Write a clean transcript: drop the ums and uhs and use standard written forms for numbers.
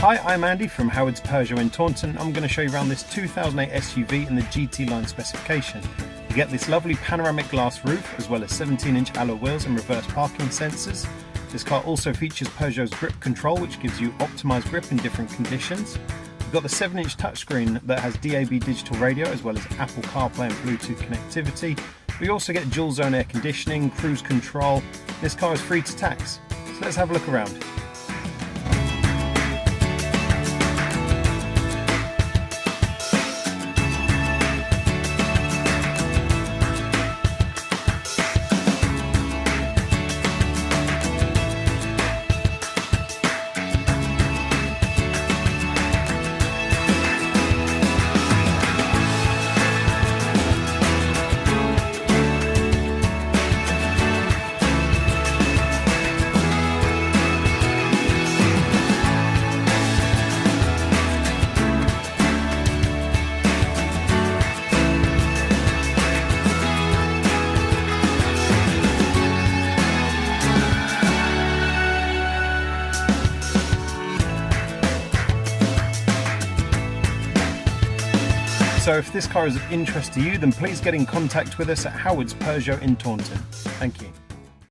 Hi, I'm Andy from Howard's Peugeot in Taunton. I'm going to show you around this 2008 SUV in the GT line specification. You get this lovely panoramic glass roof as well as 17-inch alloy wheels and reverse parking sensors. This car also features Peugeot's grip control, which gives you optimised grip in different conditions. We've got the 7-inch touchscreen that has DAB digital radio as well as Apple CarPlay and Bluetooth connectivity. We also get dual zone air conditioning, cruise control. This car is free to tax. So let's have a look around. So if this car is of interest to you, then please get in contact with us at Howard's Peugeot in Taunton. Thank you.